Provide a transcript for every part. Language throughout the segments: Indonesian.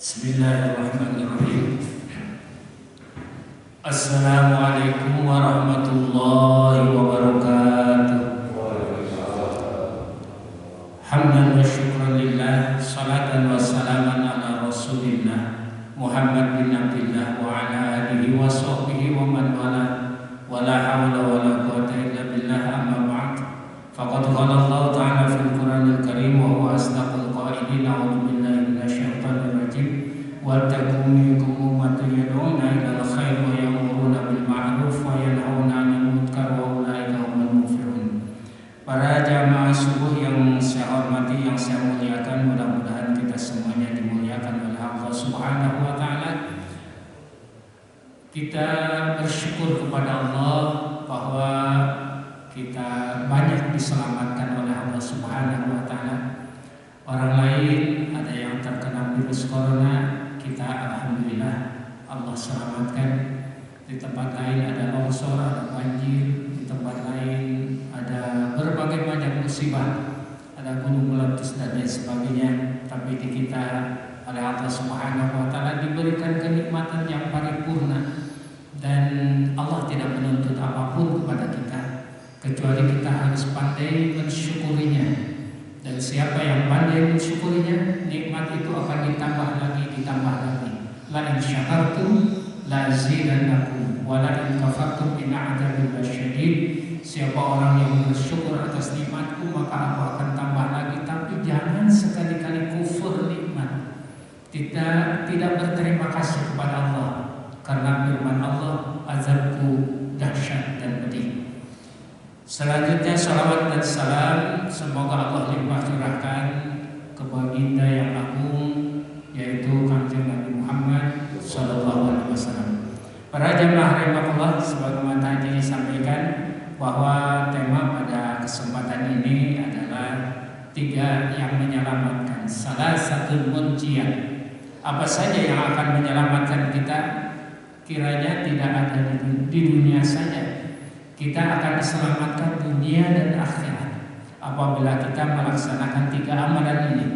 Bismillahirrahmanirrahim. Assalamualaikum warahmatullahi wabarakatuh. Hamdan wa syukran lillah, salatan wa salaman ala rasulillah Muhammad bin Abdillah wa ala alihi wa sahbihi wa man wala wa la hawla wa la quwwata illa billah, amma ba'd. Faqad qala Allah ta'ala fil Qur'anil Karim wa huwa asdaqul qailin, a'udzu billahi minasyaitonir rajim. Wa takum minkum ummatun yad'una ilal khair wa ya'muruna bil ma'ruf wa yanhauna 'anil munkar wa ulaika humul muflihun. Para jamaah subuh yang saya hormati, yang saya muliakan, mudah-mudahan kita semuanya dimuliakan oleh Allah Subhanahu wa taala. Kita bersyukur kepada Allah bahwa kita banyak diselamatkan oleh Allah Subhanahu wa taala. Orang lain ada yang terkena virus corona, kita alhamdulillah Allah selamatkan. Di tempat lain ada longsor, ada banjir, di tempat lain ada berbagai macam musibah, ada gunung meletus dan lain sebagainya. Tapi di kita oleh Allah Subhanahu wa taala diberikan kenikmatan yang paripurna, dan Allah tidak menuntut apapun kepada kita kecuali kita harus pandai mensyukurinya. Dan siapa yang pandai mensyukurinya, nikmat itu akan ditambah lagi, ditambah lagi. La in syakartum la azidannakum wa la in kafartum inna adzabi lasyadid. Siapa orang yang bersyukur atas nikmatku, maka aku akan tambah lagi. Tapi jangan sekali-kali kufur nikmat. Kita tidak berterima kasih kepada Allah, karena firman Allah, azabku dahsyat dan pedih. Selanjutnya salawat dan salam semoga Allah limpah curahkan ke baginda yang agung, yaitu Kanjeng Nabi Muhammad sallallahu alaihi wasallam. Para jamaah rahimakumullah, sebagaimana tadi disampaikan bahwa tema pada kesempatan ini adalah 3 yang menyelamatkan. Salah satu munjian. Apa saja yang akan menyelamatkan kita? Kiranya tidak ada di dunia saja. Kita akan diselamatkan dunia dan akhirat apabila kita melaksanakan 3 amalan ini.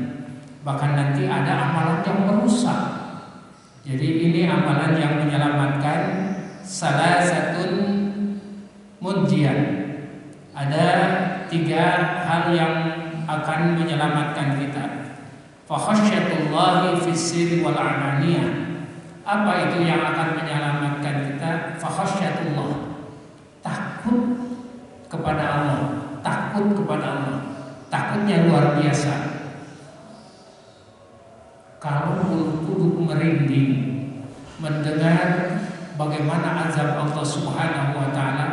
Bahkan nanti ada amalan yang merusak. Jadi ini amalan yang menyelamatkan. Salah satu munjian. Ada 3 hal yang akan menyelamatkan kita. Fa khasyatullahi fis sirri wal alaniyah. Apa itu yang akan menyelamatkan kita? Fa khasyatullah, takut kepada Allah, takut kepada Allah. Takutnya luar biasa. Kalau bulu kuduk merinding mendengar bagaimana azab Allah Subhanahu wa taala,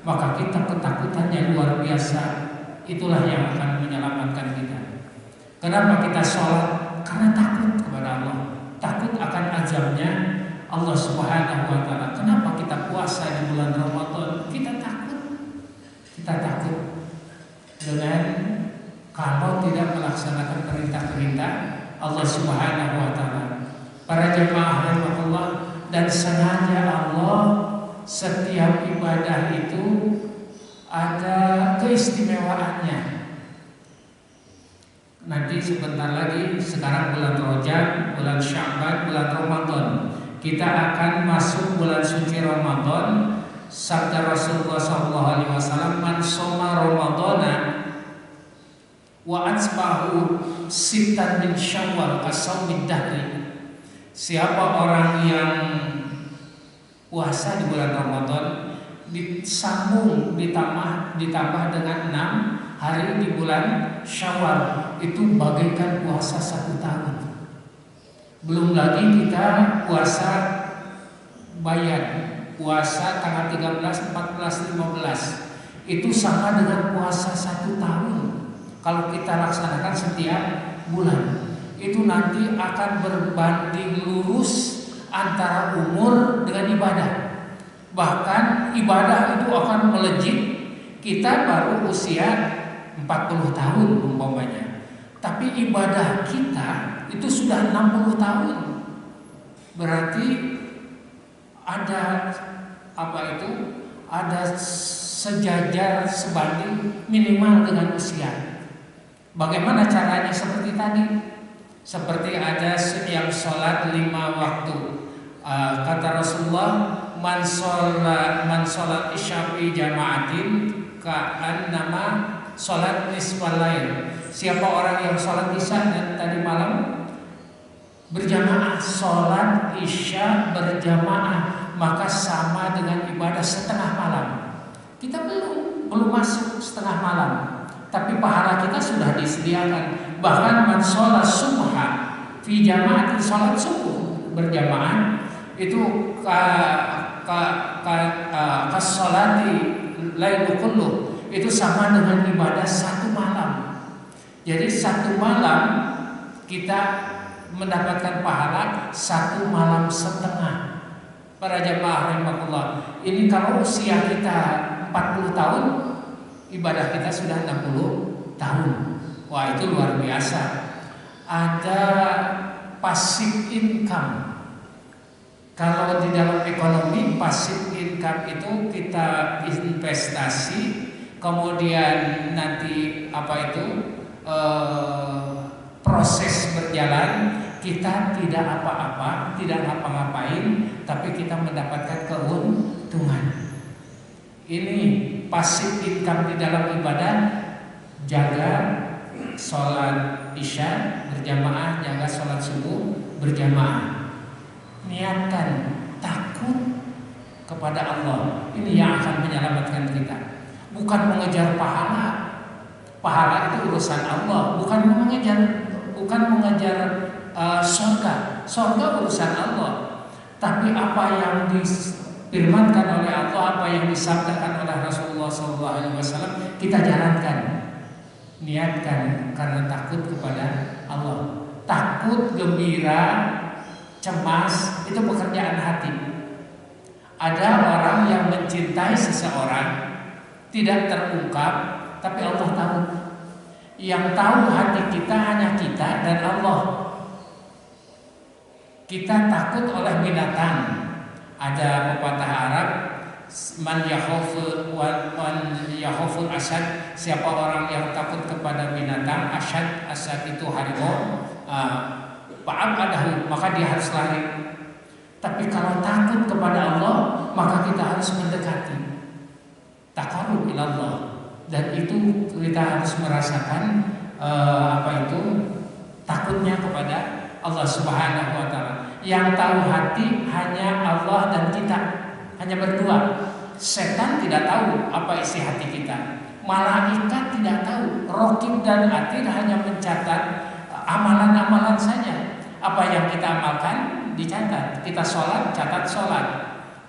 maka kita ketakutannya luar biasa. Itulah yang akan menyelamatkan kita. Kenapa kita sholat? Karena takut kepada Allah, takut akan azabnya Allah Subhanahu wa taala. Kenapa kita puasa di bulan Ramadan? Kita takut dengan kalau tidak melaksanakan perintah-perintah Allah Subhanahu wa taala. Para jemaah rahimakumullah, dan sengaja Allah setiap ibadah itu ada keistimewaannya. Nanti sebentar lagi, sekarang bulan Rajab, bulan Sya'ban, bulan Ramadan, kita akan masuk bulan suci Ramadan. Sabda Rasulullah SAW, man shoma Ramadana wa atsbahu sittan min Syawal kasawmid dahri. Siapa orang yang puasa di bulan Ramadan disambung ditambah dengan 6 hari di bulan Syawal, itu bagaikan puasa 1 tahun. Belum lagi kita puasa bayat, puasa tanggal 13, 14, 15. Itu sama dengan puasa 1 tahun. Kalau kita laksanakan setiap bulan, itu nanti akan berbanding lurus antara umur dengan ibadah. Bahkan ibadah itu akan melejit. Kita baru usia 40 tahun umpamanya, tapi ibadah kita itu sudah 60 tahun. Berarti ada ada sejajar sebanding minimal dengan usia. Bagaimana caranya? Seperti tadi, Seperti ada yang sholat 5 waktu. Kata Rasulullah, man sholat isya fi jama'atin ka'annama sholat nisfal lail. Siapa orang yang sholat isya dan tadi malam berjamaah, sholat isya berjamaah, maka sama dengan ibadah setengah malam. Kita belum masuk setengah malam, tapi pahala kita sudah disediakan. Bahkan man sholat subha fi jama'atin, sholat subuh berjamaah itu kasolati lailu kullu, itu sama dengan ibadah satu malam. Jadi satu malam kita mendapatkan pahala satu malam setengah. Para jamaah rahimakumullah, ini kalau usia kita 40 tahun, ibadah kita sudah 60 tahun. Wah, itu luar biasa. Ada passive income. Kalau di dalam ekonomi, passive income itu kita investasi, kemudian nanti proses berjalan, kita tidak apa-apa, tidak ngapa-ngapain, tapi kita mendapatkan keuntungan. Ini passive income di dalam ibadah. Jaga sholat isya berjamaah, jaga sholat subuh berjamaah. Niatkan takut kepada Allah. Ini yang akan menyelamatkan kita. Bukan mengejar pahala. Pahala itu urusan Allah. Bukan mengejar surga. Surga urusan Allah. Tapi apa yang difirmankan oleh Allah, apa yang disabdakan oleh Rasulullah SAW, kita jalankan. Niatkan karena takut kepada Allah. Takut, gembira, cemas, itu pekerjaan hati. Ada orang yang mencintai seseorang tidak terungkap, tapi Allah tahu. Yang tahu hati kita hanya kita dan Allah. Kita takut oleh binatang. Ada pepatah Arab, man yakhaful asad, siapa orang yang takut kepada binatang, asad itu harimau, fa'abadahu, maka dia harus lari. Tapi kalau takut kepada Allah, maka kita harus mendekati, taqarrub ila Allah, dan itu kita harus merasakan takutnya kepada Allah Subhanahu wa taala. Yang tahu hati hanya Allah dan kita, hanya berdua. Setan tidak tahu apa isi hati kita, malaikat tidak tahu, raqib dan atid hanya mencatat amalan-amalan saja. Apa yang kita amalkan dicatat. Kita sholat, catat sholat.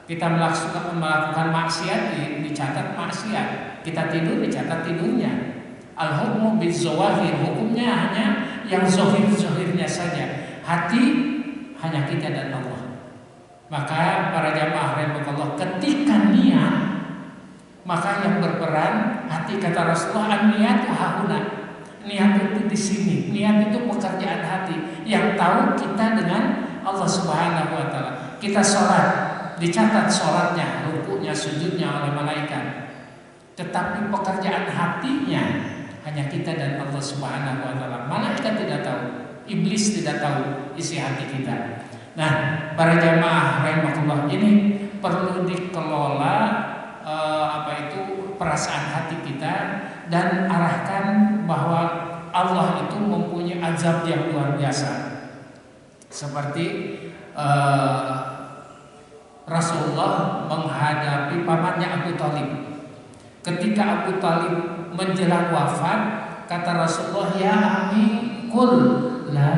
Kita melakukan maksiat, dicatat maksiat. Kita tidur, dicatat tidurnya. Al-hukmu bizzawahir, hukumnya hanya yang zohir-zohirnya saja. Hati hanya kita dan Allah. Maka para jamaah rahimakumullah, ketika niat, maka yang berperan hati. Kata Rasulullah, an-niyatu hahuna. Niat itu di sini. Niat itu pekerjaan hati. Yang tahu kita dengan Allah Subhanahu wa taala. Kita sholat, dicatat sholatnya, rukuknya, sujudnya oleh malaikat. Tetapi pekerjaan hatinya hanya kita dan Allah Subhanahu wa taala. Malaikat tidak tahu, iblis tidak tahu isi hati kita. Nah, para jamaah rahimakumullah, ini perlu dikelola perasaan hati kita dan arahkan bahwa Allah itu mempunyai azab yang luar biasa. Seperti Rasulullah menghadapi pamannya Abu Thalib. Ketika Abu Thalib menjelang wafat, kata Rasulullah, ya ami qul la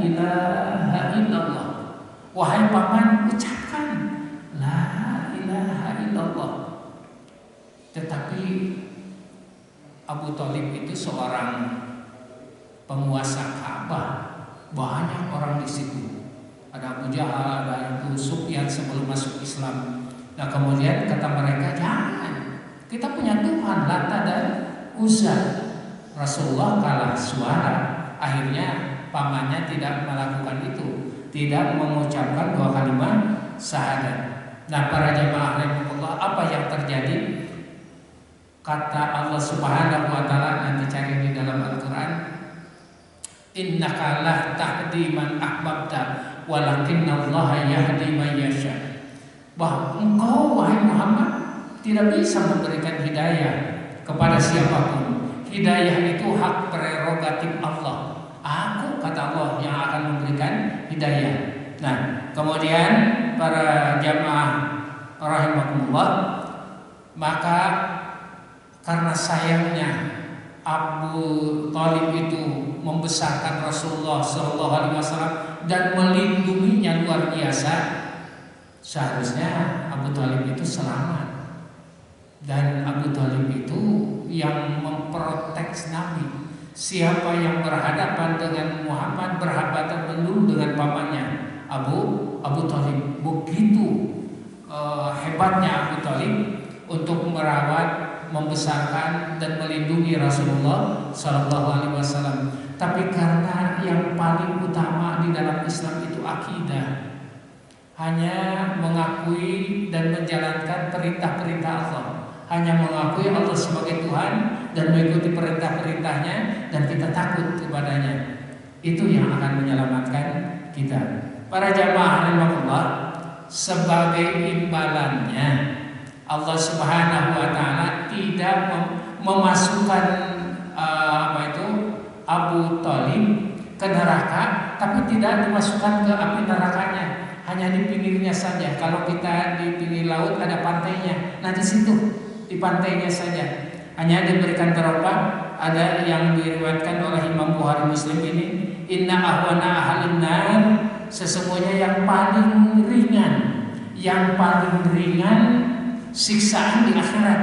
ilaha illallah. Wahai paman, ucapkan la ilaha illallah. Tetapi Abu Thalib itu seorang penguasa Ka'bah, banyak orang di situ. Ada Abu Jahal, ada Abu Sufyan sebelum masuk Islam. Nah, kemudian kata mereka, jangan, kita punya Tuhan Lata dan Uzza. Rasulullah kalah suara. Akhirnya pamannya tidak melakukan itu, tidak mengucapkan 2 kalimat syahadat. Nah, para jemaah rahimahullah, apa yang terjadi? Kata Allah Subhanahu wa taala, nanti cari di dalam Al-Qur'an, innaka la tahdi man ahbabta walakinallaha yahdi man yasha. Bahwa engkau wahai Muhammad tidak bisa memberikan hidayah kepada siapapun. Hidayah itu hak prerogatif Allah. Aku, kata Allah, yang akan memberikan hidayah. Nah, kemudian para jamaah rahimakumullah, maka karena sayangnya Abu Thalib itu membesarkan Rasulullah SAW dan melindunginya luar biasa, seharusnya Abu Thalib itu selamat. Dan Abu Thalib itu yang memprotek Nabi. Siapa yang berhadapan dengan Muhammad berhadapan dulu dengan pamannya Abu Thalib. Begitu hebatnya Abu Thalib untuk merawat, membesarkan dan melindungi Rasulullah SAW. Tapi karena yang paling utama di dalam Islam itu akidah, hanya mengakui dan menjalankan perintah-perintah Allah, hanya mengakui Allah sebagai Tuhan dan mengikuti perintah-perintahnya dan kita takut kepadanya. Itu yang akan menyelamatkan kita. Para jamaah rahimakumullah, sebagai imbalannya Allah Subhanahu wa taala tidak memasukkan Abu Thalib ke neraka, tapi tidak dimasukkan ke api nerakanya, hanya di pinggirnya saja. Kalau kita di pinggir laut ada pantainya, nah di situ di pantainya saja hanya diberikan teropak. Ada yang diriwayatkan oleh Imam Bukhari Muslim ini, inna ahwana ahlin nar, sesungguhnya yang paling ringan siksaan di akhirat,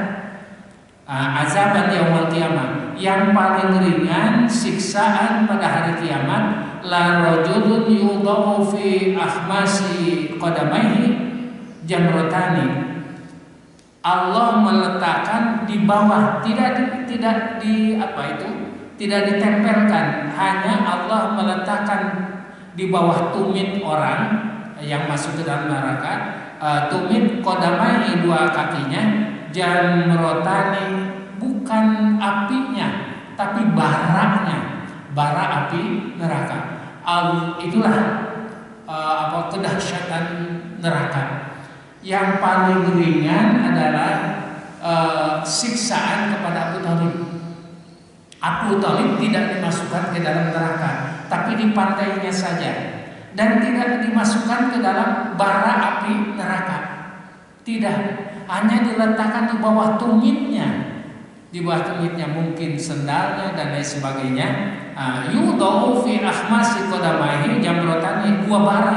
azaban yaumul qiyamah, yang paling ringan siksaan pada hari kiamat, la rajulun yudau fi ahmasi qadamaihi jamratani. Allah meletakkan di bawah, tidak ditempelkan, hanya Allah meletakkan di bawah tumit orang yang masuk ke dalam neraka, tumit qadamaihi, dua kakinya, jamrotani, bukan apinya tapi baraknya, bara api neraka. Itulah kedahsyatan neraka. Yang paling ringan adalah siksaan kepada Abu Thalib. Abu Thalib tidak dimasukkan ke dalam neraka, tapi di pantainya saja, dan tidak dimasukkan ke dalam bara api neraka. Tidak, hanya diletakkan di bawah tumitnya. Di bawah tumitnya mungkin sendalnya dan lain sebagainya. Yudau fi ahmasi qadamaihi jamrotani, dua bara.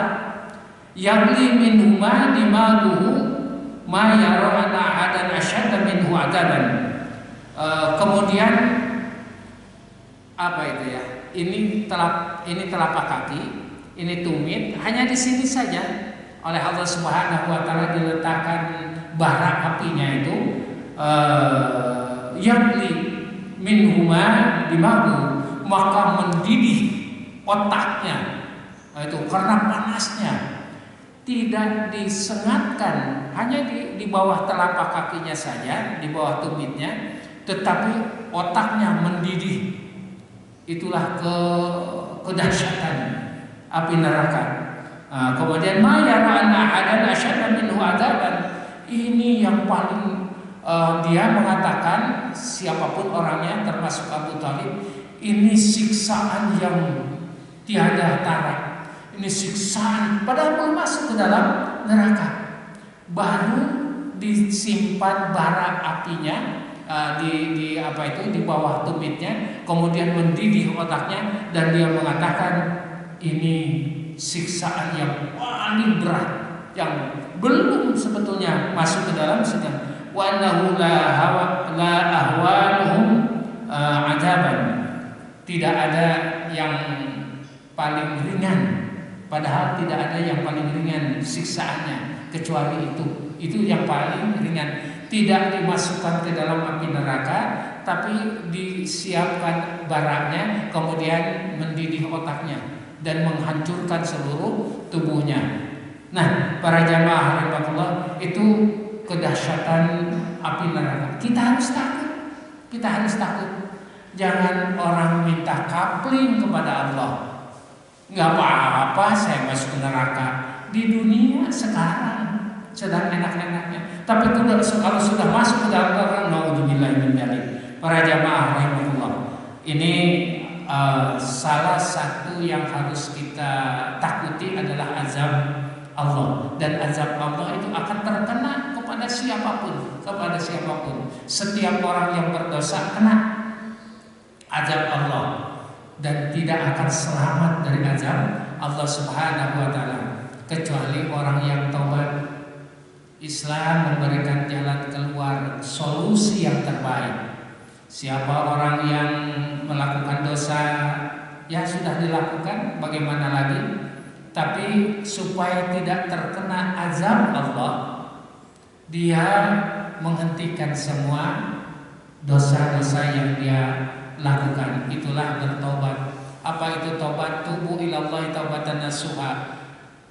Yagli minhuma dimaduhu ma yara ana adan asyadda minhu adaban. Kemudian ini telapak kaki, ini tumit, hanya di sini saja oleh Allah Subhanahu wa taala diletakkan bara apinya itu, yagli minhuma dimaduhu, maka mendidih otaknya itu karena panasnya. Tidak disengatkan, hanya di bawah telapak kakinya saja, di bawah tumitnya, tetapi otaknya mendidih. Itulah kedahsyatan api neraka. Kemudian ini yang paling dia mengatakan, siapapun orangnya termasuk Abu Thalib, ini siksaan yang tiada tara. Ini siksaan, padahal belum masuk ke dalam neraka, baru disimpan bara apinya di bawah tumitnya, kemudian mendidih otaknya, dan dia mengatakan ini siksaan yang paling berat, yang belum sebetulnya masuk ke dalam sedang. Wa annahu la ahwanuhum adaban, tidak ada yang paling ringan. Padahal tidak ada yang paling ringan siksaannya kecuali itu yang paling ringan. Tidak dimasukkan ke dalam api neraka, tapi disiapkan baraknya, kemudian mendidih otaknya dan menghancurkan seluruh tubuhnya. Nah, para jamaah rahimakumullah, itu kedahsyatan api neraka. Kita harus takut. Jangan orang minta kapling kepada Allah. Nggak apa-apa saya masuk neraka di dunia sekarang sedang enak-enaknya. Tapi kalau sudah masuk ke dalam neraka, naudzubillahi min dzalik. Para jamaah rahimahullah, ini salah satu yang harus kita takuti adalah azab Allah, dan azab Allah itu akan terkena kepada siapapun, Setiap orang yang berdosa kena azab Allah dan tidak akan selamat dari azab Allah Subhanahu wa taala kecuali orang yang taubat. Islam memberikan jalan keluar, solusi yang terbaik. Siapa orang yang melakukan dosa, ya sudah dilakukan, bagaimana lagi? Tapi supaya tidak terkena azab Allah, dia menghentikan semua dosa-dosa yang dia lakukan. Itulah bertobat. Apa itu tobat? Tubu ilallahi taubatan nasuha.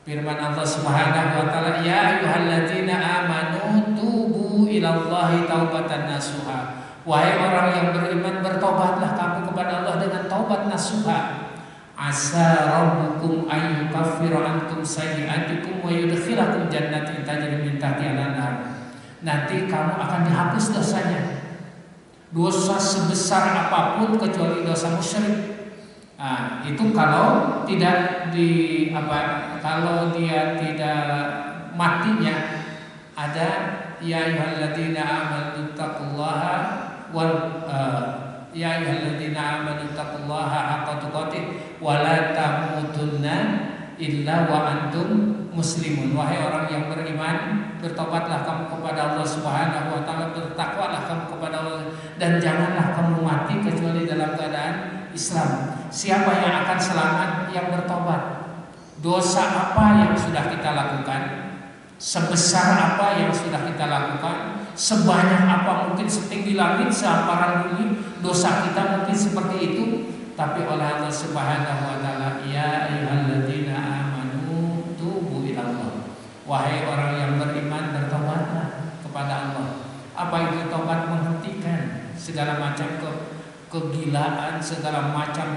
Firman Allah Subhanahu wa taala, ya ayyuhalladzina amanu tubu ilallahi taubatan nasuha. Wahai orang yang beriman, bertobatlah kamu kepada Allah dengan taubat nasuha. Asa rabbukum ayyukaffira ankum sayyi'atikum wa yudkhilakum jannatin tajri min tahtiha al-anhar. Nanti kamu akan dihapus dosanya. Dosa sebesar apapun kecuali dosa musyrik. Nah, itu kalau tidak kalau dia tidak matinya ada ya ayyuhalladzina amanu taqullaha ya ayyuhalladzina amanu taqullaha haqqa tuqatih wa la tamutunna illa wa antum muslimun. Wahai orang yang beriman, bertobatlah kamu kepada Allah Subhanahu wa taala, bertakwalah kamu kepada Allah, dan janganlah kamu mati kecuali dalam keadaan Islam. Siapa yang akan selamat? Yang bertobat. Dosa apa yang sudah kita lakukan, sebesar apa yang sudah kita lakukan, sebanyak apa mungkin setinggi langit, sehamparan bumi, dosa kita mungkin seperti itu, tapi oleh Allah Subhanahu wa taala, ya ayyuhalladzina amanu tubu ilallah. Wahai orang yang beriman, bertobatlah kepada Allah. Apa itu tobat? Menghentikan segala macam kegilaan, segala macam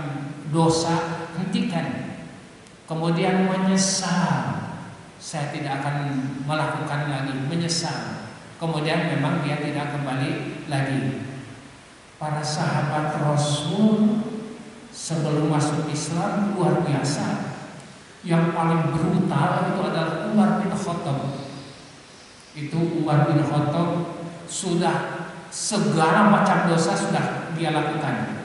dosa, hentikan. Kemudian menyesal, saya tidak akan melakukan lagi, menyesal. Kemudian memang dia tidak kembali lagi. Para sahabat Rasul sebelum masuk Islam luar biasa. Yang paling brutal itu adalah Umar bin Khattab. Itu Umar bin Khattab sudah segala macam dosa sudah dia lakukan.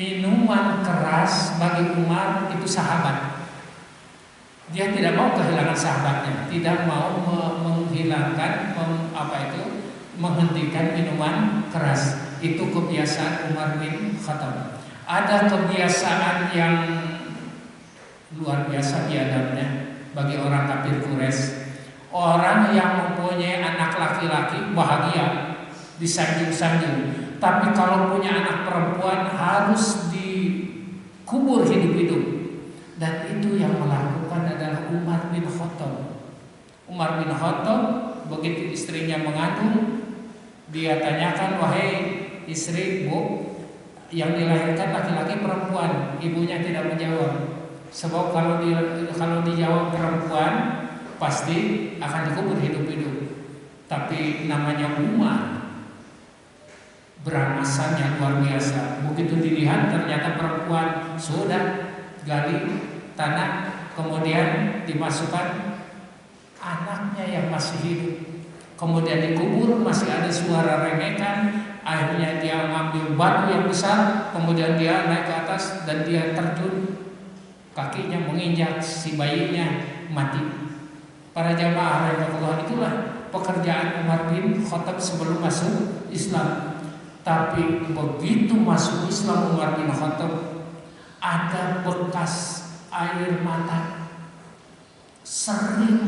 Minuman keras bagi Umar itu sahabat. Dia tidak mau kehilangan sahabatnya, tidak mau menghilangkan menghentikan minuman keras. Itu kebiasaan Umar bin Khattab. Ada kebiasaan yang luar biasa biadabnya bagi orang kafir Quraisy. Orang yang mempunyai anak laki-laki bahagia, disanjung-sanjung. Tapi kalau punya anak perempuan harus dikubur hidup-hidup. Dan itu yang melakukan adalah Umar bin Khattab. Umar bin Khattab begitu istrinya mengandung, dia tanyakan, wahai istri, bu, yang dilahirkan laki-laki perempuan? Ibunya tidak menjawab. Sebab kalau dijawab perempuan pasti akan dikubur hidup-hidup. Tapi namanya Umar, berangasannya luar biasa. Begitu dilihat ternyata perempuan, sudah gali tanah, kemudian dimasukkan anaknya yang masih hidup, kemudian dikubur, masih ada suara rengekan. Akhirnya dia mengambil batu yang besar, kemudian dia naik ke atas dan dia terjun, kakinya menginjak si bayinya, mati. Para jamaah rahimahullah, itulah pekerjaan Umar bin Khattab sebelum masuk Islam. Tapi begitu masuk Islam Umar bin Khattab, ada bekas air mata, sering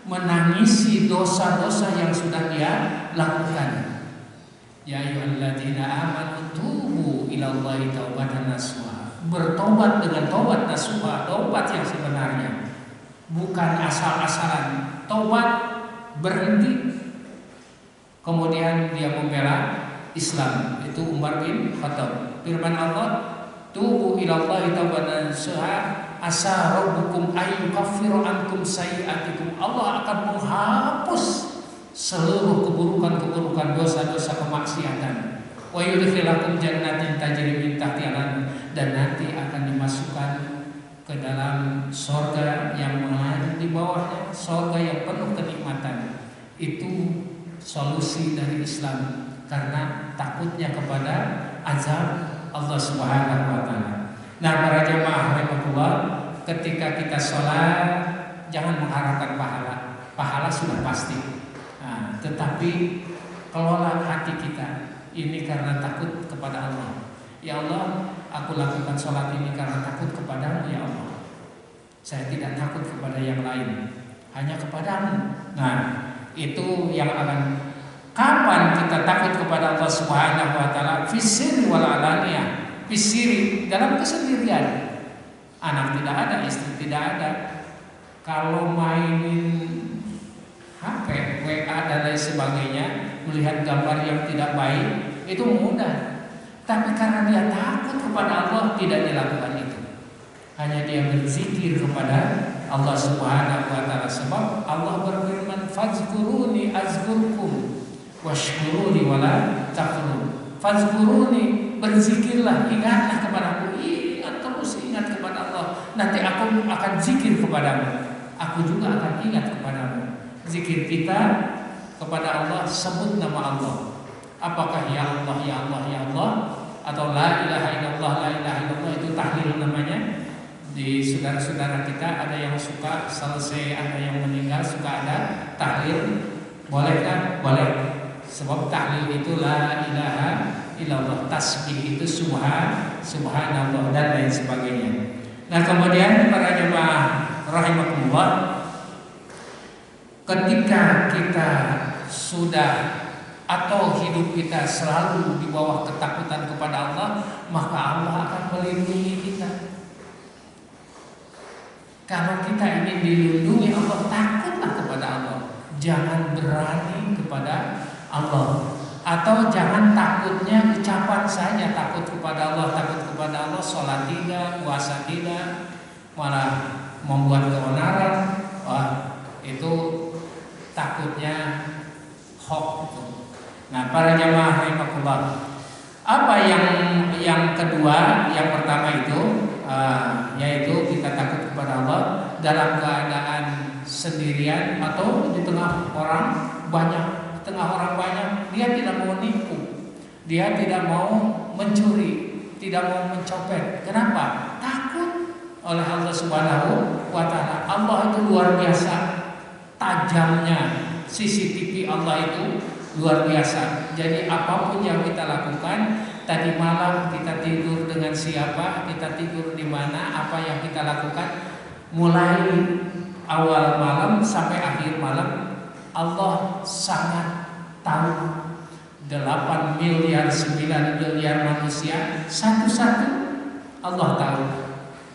menangisi dosa-dosa yang sudah dia lakukan. Ya ayyuhalladzina amanu tubu ilallahi taubatan nasuha. Bertobat dengan taubat nasuha, taubat yang sebenarnya, bukan asal-asalan. Taubat berhenti, kemudian dia membela Islam, itu Umar bin Khattab. Firman Allah, tubu ilallahi taubatan nasuha asa rabbukum ayyukaffiru ankum sayyi'atikum. Allah akan menghapus seluruh keburukan-keburukan, dosa-dosa, kemaksiatan. Wa yudkhilakum jannatin tajri min tahtiha al-anhar, dan nanti akan dimasukkan ke dalam surga yang mengalir di bawahnya, surga yang penuh kenikmatan. Itu solusi dari Islam, karena takutnya kepada azab Allah Subhanahu wa taala. Nah, para jamaah rahimahullah, ketika kita sholat jangan mengharapkan pahala. Pahala sudah pasti. Nah, tetapi kelola hati kita ini karena takut kepada Allah. Ya Allah, aku lakukan sholat ini karena takut kepadamu ya Allah. Saya tidak takut kepada yang lain, hanya kepadamu. Nah, itu yang akan. Kapan kita takut kepada Allah Subhanahu wa taala? Fisiri wal alaniyah. Fisiri dalam kesendirian. Anak tidak ada, istri tidak ada. Kalau mainin HP, WA dan lain sebagainya, melihat gambar yang tidak baik, itu mudah. Tapi karena dia takut kepada Allah, tidak dilakukan itu. Hanya dia berzikir kepada Allah Subhanahu wa taala. Sebab Allah berfirman, "Fazkuruni azkurkum washkuruni wala takfurun." Fazkuruni, berzikirlah, ingatlah kepadaku, ingat terus, ingat kepada Allah. Nanti aku akan zikir kepadamu, aku juga akan ingat kepadamu. Zikir kita kepada Allah, sebut nama Allah. Apakah ya Allah, ya Allah, ya Allah, atau la ilaha illallah, la ilaha illallah, itu tahlil namanya. Di saudara-saudara kita ada yang suka selesai ada yang meninggal suka ada tahlil. Bolehkah? Boleh. Sebab tahlil itu la ilaha illallah, tasbih itu subhanallah dan lain sebagainya. Nah, kemudian para jemaah rahimakumullah, ketika kita sudah atau hidup kita selalu di bawah ketakutan kepada Allah, maka Allah akan melindungi kita. Kalau kita ingin dilindungi Allah, takutlah kepada Allah. Jangan berani kepada Allah, atau jangan takutnya ucapan saja, takut kepada Allah, takut kepada Allah, sholat tidak, puasa tidak, malah membuat keonaran. Wah, itu takutnya hoax itu. Nah, para jamaah rahimakumullah, apa yang kedua, yang pertama itu yaitu kita takut kepada Allah dalam keadaan sendirian atau di tengah orang banyak. Tengah orang banyak, dia tidak mau nipu, dia tidak mau mencuri, tidak mau mencopet. Kenapa? Takut oleh Allah Subhanahu wa taala. Allah itu luar biasa tajamnya, CCTV Allah itu luar biasa. Jadi apapun yang kita lakukan, tadi malam kita tidur dengan siapa, kita tidur di mana, apa yang kita lakukan, mulai awal malam sampai akhir malam, Allah sangat tahu. 8 miliar 9 miliar manusia, satu-satu Allah tahu.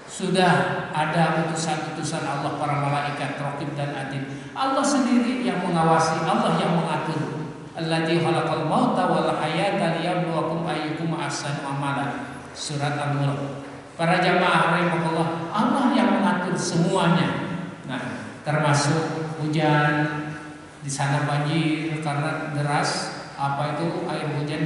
Sudah ada utusan-utusan Allah, para malaikat raqib dan atid. Allah sendiri yang mengawasi, Allah yang mengatur. Alladzi khalaqal mauta wal hayata liyabluwakum ayyukum ahsanu amala. Surat Al-Mulk. Para jamaah rahimakumullah, Allah yang mengatur semuanya. Nah, termasuk hujan. Di sana banjir karena deras, apa itu air hujan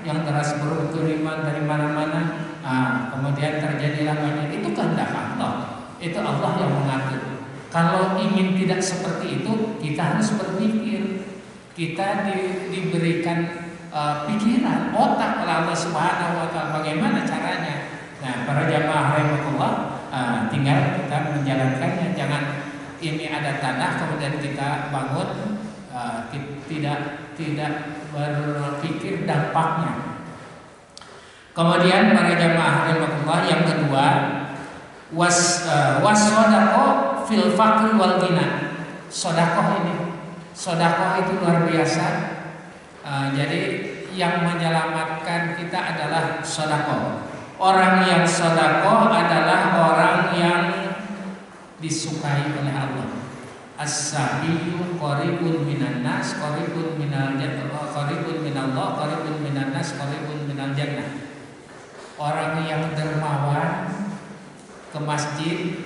yang deras berkiriman dari mana-mana. Nah, kemudian terjadilah banjir. Itu kehendak Allah. Itu Allah yang mengatur. Kalau ingin tidak seperti itu, kita harus berpikir. Kita diberikan pikiran, otak oleh Allah Subhanahu wa taala, bagaimana caranya. Nah, para jamaah rahimakumullah, tinggal kita menjalankannya. Jangan ini ada tanah kemudian kita bangun, tidak berpikir dampaknya. Kemudian para jamaah rahimakumullah, yang kedua, wasodaqah fil faqri wal ghina. Sodakoh itu luar biasa. Jadi yang menyelamatkan kita adalah sodakoh. Orang yang sodakoh adalah orang yang disukai oleh Allah. As-sahiyu qaribun minan nas, qaribun minal jannah, qaribun minallah, qaribun min minan nas, qaribun minal jannah. Orang yang dermawan ke masjid,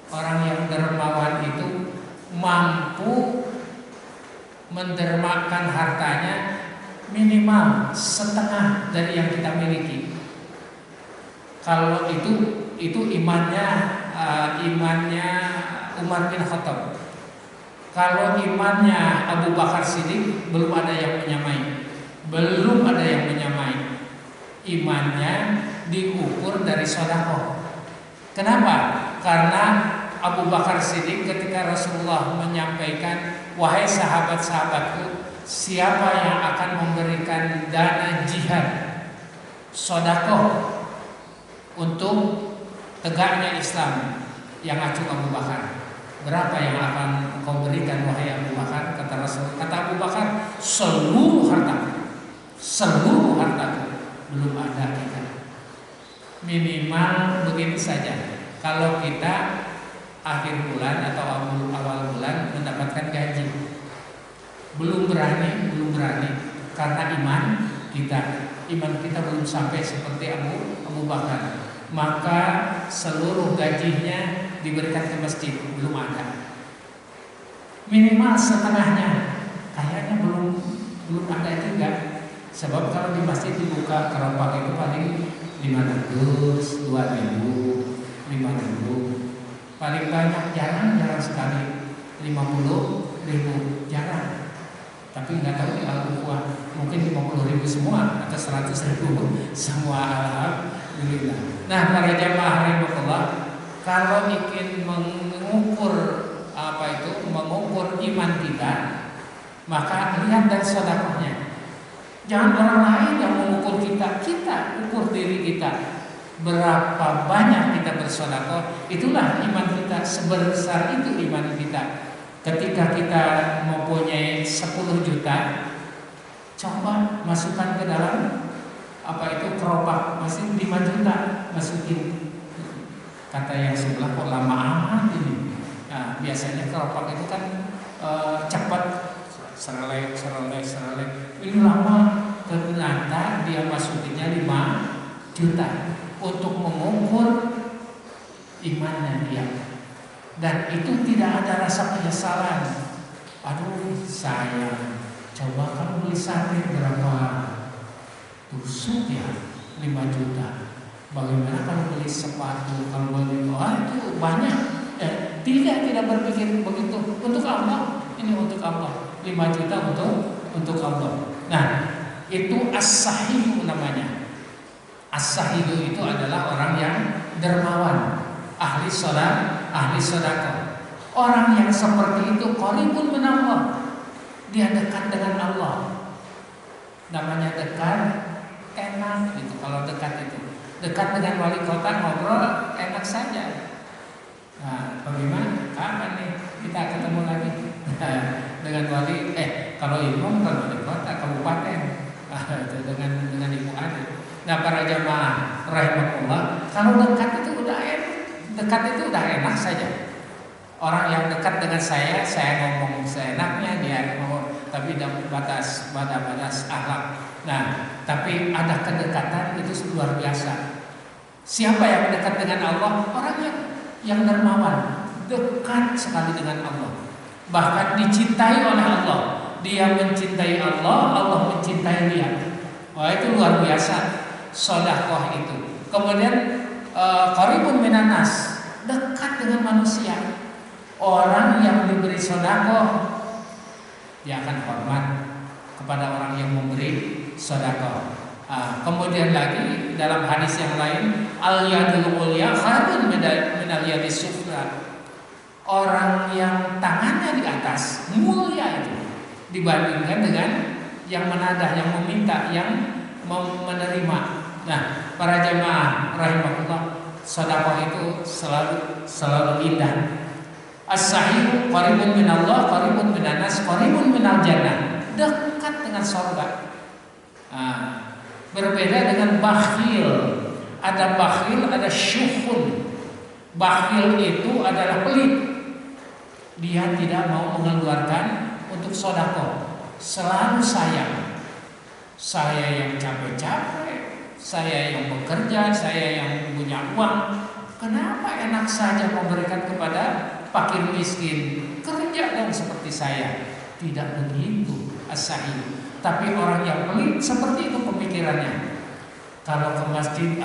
orang yang dermawan itu mampu mendermakan hartanya minimal setengah dari yang kita miliki. Kalau itu imannya Umar bin Khattab. Kalau imannya Abu Bakar Siddiq belum ada yang menyamai. Imannya diukur dari sedekah. Kenapa? Karena Abu Bakar Siddiq ketika Rasulullah menyampaikan, wahai sahabat-sahabatku, siapa yang akan memberikan dana jihad, sedekah untuk tegaknya Islam, yang acuh Abu Bakar, berapa yang akan engkau berikan wahai Abu Bakar? Kata Rasul, kata Abu Bakar, seluruh hartaku. Belum ada kita. Minimal begini saja. Kalau kita akhir bulan atau awal bulan mendapatkan gaji, belum berani karena iman kita belum sampai seperti Abu Bakar. Maka seluruh gajinya diberikan ke masjid, belum ada. Minimal setengahnya, kayaknya belum ada juga. Sebab kalau di masjid dibuka keropak itu paling 500, 2.000, 5.000. Paling banyak jarang sekali 50.000, jarang. Tapi nggak tahu di Al-Quran mungkin 50.000 semua atau 100.000 semua, alhamdulillah. Nah, para jamaah rahimahullah, kalau ingin mengukur iman kita, maka lihat dari sedekahnya. Jangan orang lain yang mengukur kita ukur diri kita. Berapa banyak kita bersedekah, itulah iman kita. Sebesar itu iman kita. Ketika kita mempunyai 10 juta, coba masukkan ke dalam keropak, masih 5 juta masukin. Kata yang sebelah, kok lama amat ini. Nah, biasanya keropak itu kan cepat, serelek. Ini lama, ternyata dia masukinnya 5 juta untuk mengukur imannya dia. Dan itu tidak ada rasa penyesalan. Aduh, sayang, coba kamu beli sate berapa tusuk ya? 5 juta. Bagaimana kalau beli sepatu, kalau beli itu banyak. Tidak berpikir begitu. Untuk Allah, ini untuk Allah. 5 juta untuk Allah. Nah, itu as-sahihu namanya. As-sahihu itu adalah orang yang dermawan, ahli sedekah. Orang yang seperti itu qaribun min Allah. Dia dekat dengan Allah. Namanya dekat, enak gitu. Kalau dekat itu, dekat dengan wali kota ngobrol enak saja. Nah, bagaimana? Kapan nih kita ketemu lagi dengan wali? Kalau imam kan wali kota kabupaten, dengan ibu ada. Nah, para jamaah rahimahullah, kalau dekat itu udah enak saja. Orang yang dekat dengan saya ngomong seenaknya, dia ngomong, tapi dalam batas akhlak. Nah, tapi ada kedekatan itu luar biasa. Siapa yang dekat dengan Allah? Orang yang dermawan, dekat sekali dengan Allah. Bahkan dicintai oleh Allah. Dia mencintai Allah, Allah mencintai dia. Wah, itu luar biasa sedekah itu. Kemudian qaribun minan nas, dekat dengan manusia. Orang yang diberi sedekah, dia akan hormat kepada orang yang memberi sedekah. Kemudian lagi dalam hadis yang lain, al-yadul ulya khairun minal yadis sufla. Orang yang tangannya di atas mulia itu dibandingkan dengan yang menadah, yang meminta, yang menerima. Nah, para jamaah rahimahullah, sedekah itu selalu indah. As-sahihu qaribun minallah, qaribun minan nas, qaribun minal jannah. Dekat dengan surga. Berbeda dengan bakhil. Ada bakhil, ada syuhun. Bakhil itu adalah pelit. Dia tidak mau mengeluarkan untuk sedekah. Selalu sayang. Saya yang capek-capek, saya yang bekerja, saya yang punya uang. Kenapa enak saja memberikan kepada fakir miskin? Kerja dong seperti saya. Tidak begitu as-sa'id. Tapi orang yang pelit seperti itu pemikirannya. Kalau ke masjid,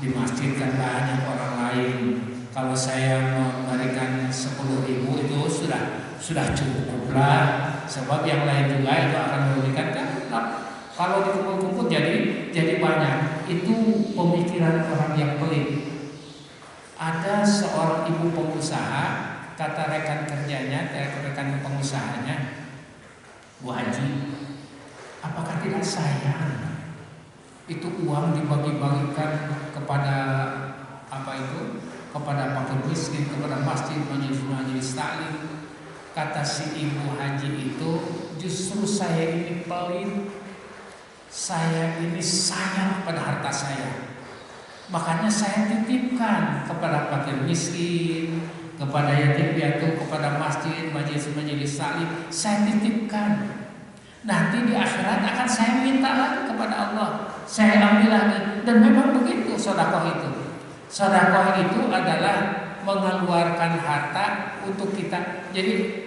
di masjid kan banyak orang lain. Kalau saya memberikan 10.000 itu sudah cukup lah. Sebab yang lain juga itu akan memberikan kan. Kalau dikumpul-kumpul jadi banyak. Itu pemikiran orang yang pelit. Ada seorang ibu pengusaha, kata rekan kerjanya, rekan pengusahanya, Bu Haji, apakah tidak sayang itu uang dibagi-bagikan kepada kepada fakir miskin, kepada masjid, majelis taklim? Kata si ibu haji itu, justru saya ini pelit, saya ini sayang pada harta saya, makanya saya titipkan kepada fakir miskin, kepada yatim piatu, kepada masjid, majelis taklim, saya titipkan. Nanti di akhirat akan saya minta lagi kepada Allah, saya ambil lagi. Dan memang begitu sedekah itu. Sedekah itu adalah mengeluarkan harta untuk kita. Jadi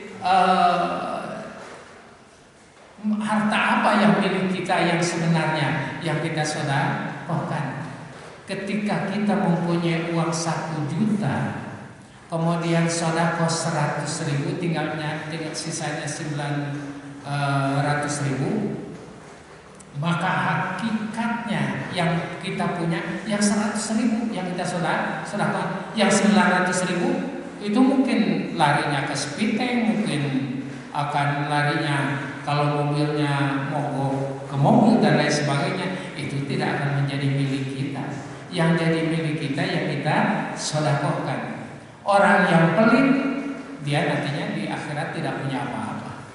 harta apa yang milik kita yang sebenarnya yang kita sedekahkan? Ketika kita mempunyai uang 1 juta, kemudian sedekah 100.000, tinggal sisanya 900.000, maka hakikatnya yang kita punya yang 100.000 yang kita sedekah, yang 900.000 itu mungkin larinya ke Spiteng, mungkin akan larinya kalau mobilnya mogok ke mobil dan lain sebagainya. Itu tidak akan menjadi milik kita. Yang jadi milik kita yang kita sedekahkan. Orang yang pelit, dia nantinya di akhirat tidak punya apa-apa.